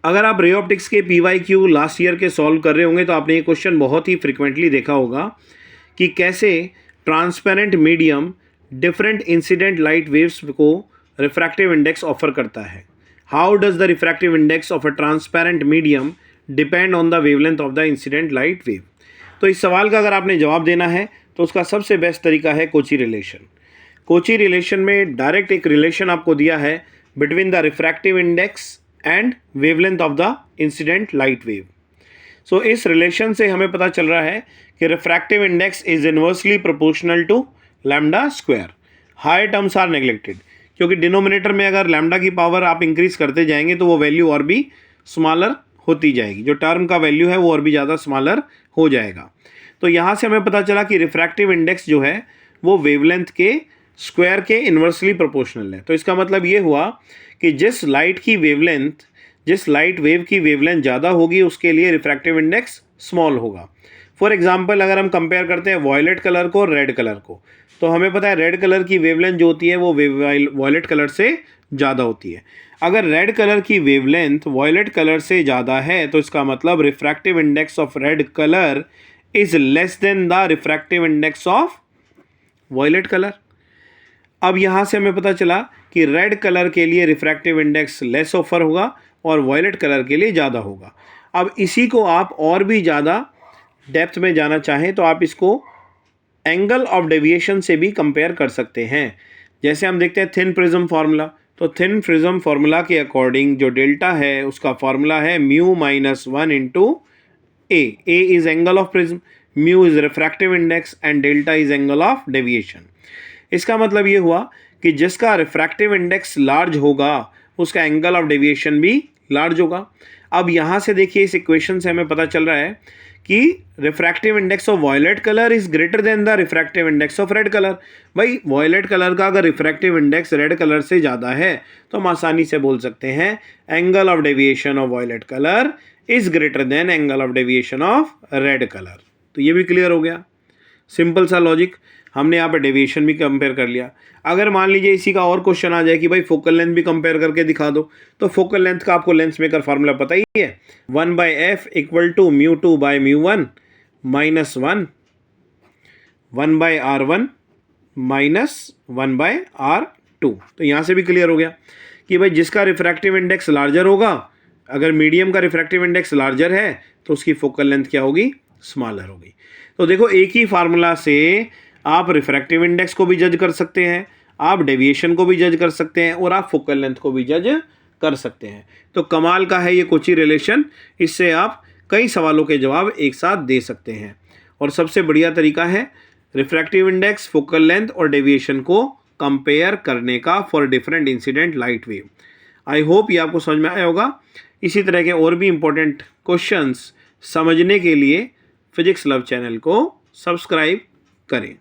अगर आप ray optics के PYQ लास्ट ईयर के सॉल्व कर रहे होंगे तो आपने ये क्वेश्चन बहुत ही फ्रिक्वेंटली देखा होगा कि कैसे transparent medium different incident light waves को रिफ्रैक्टिव इंडेक्स ऑफर करता है। How does the refractive index of a transparent medium depend on the wavelength of the incident light wave. तो इस सवाल का अगर आपने जवाब देना है तो उसका सबसे बेस्ट तरीका है कोची रिलेशन। कोची रिलेशन में डायरेक्ट एक रिलेशन आपको दिया है between the refractive index and wavelength of the incident light wave. So इस रिलेशन से हमें पता चल रहा है कि refractive index is inversely proportional to lambda square. Higher terms are neglected, क्योंकि डिनोमिनेटर में अगर लैम्डा की पावर आप इंक्रीज करते जाएंगे तो वो वैल्यू और भी स्मॉलर होती जाएगी, जो टर्म का वैल्यू है वो और भी ज़्यादा स्मॉलर हो जाएगा। तो यहाँ से हमें पता चला कि रिफ्रैक्टिव इंडेक्स जो है वो वेवलेंथ के स्क्वायर के इन्वर्सली प्रोपोर्शनल है। तो इसका मतलब ये हुआ कि जिस लाइट वेव की वेवलेंथ ज़्यादा होगी उसके लिए रिफ्रैक्टिव इंडेक्स स्मॉल होगा। फॉर एग्जांपल अगर हम कंपेयर करते हैं वॉयलेट कलर को और रेड कलर को, तो हमें पता है रेड कलर की वेवलेंथ जो होती है वो वॉयलेट कलर से ज़्यादा होती है। अगर रेड कलर की वेवलेंथ वॉयलेट कलर से ज़्यादा है तो इसका मतलब refractive index of red colour is less than the refractive index of violet colour. अब यहाँ से हमें पता चला कि रेड कलर के लिए रिफ्रैक्टिव इंडेक्स लेस ऑफर होगा और वॉयलेट कलर के लिए ज़्यादा होगा। अब इसी को आप और भी ज़्यादा डेप्थ में जाना चाहें तो आप इसको एंगल ऑफ डेविएशन से भी कंपेयर कर सकते हैं। जैसे हम देखते हैं थिन प्रिज्म फार्मूला, तो थिन प्रिज्म फार्मूला के अकॉर्डिंग जो डेल्टा है उसका फार्मूला है μ-1 into A is angle of prism, mu is refractive index and delta is angle of deviation. इसका मतलब ये हुआ कि जिसका रिफ्रैक्टिव इंडेक्स लार्ज होगा उसका एंगल ऑफ डेविएशन भी लार्ज होगा। अब यहाँ से देखिए इस इक्वेशन से हमें पता चल रहा है कि refractive index of violet colour is greater than the refractive index of red colour. भाई वॉयलेट कलर का अगर रिफ्रैक्टिव इंडेक्स रेड कलर से ज़्यादा है तो हम आसानी से बोल सकते हैं angle of deviation of violet colour is greater than angle of deviation of red colour. तो ये भी क्लियर हो गया, सिंपल सा लॉजिक। हमने यहाँ पे डेविएशन भी कंपेयर कर लिया। अगर मान लीजिए इसी का और क्वेश्चन आ जाए कि भाई फोकल लेंथ भी कंपेयर करके दिखा दो, तो फोकल लेंथ का आपको लेंस मेकर फार्मूला पता ही है, 1/f equal to μ2/μ1 minus 1/r1 minus 1/r2। तो यहाँ से भी क्लियर हो गया कि भाई जिसका रिफ्रैक्टिव इंडेक्स लार्जर होगा, अगर मीडियम का रिफ्रैक्टिव इंडेक्स लार्जर है तो उसकी फोकल लेंथ क्या होगी, स्मॉलर होगी। तो देखो एक ही फार्मूला से आप रिफ्रैक्टिव इंडेक्स को भी जज कर सकते हैं, आप डेविएशन को भी जज कर सकते हैं और आप फोकल लेंथ को भी जज कर सकते हैं। तो कमाल का है ये कोची रिलेशन, इससे आप कई सवालों के जवाब एक साथ दे सकते हैं। और सबसे बढ़िया तरीका है रिफ्रैक्टिव इंडेक्स, फोकल लेंथ और डेविएशन को कंपेयर करने का for different incident light wave. I hope ये आपको समझ में आया होगा। इसी तरह के और भी इम्पोर्टेंट क्वेश्चंस समझने के लिए फिजिक्स लव चैनल को सब्सक्राइब करें।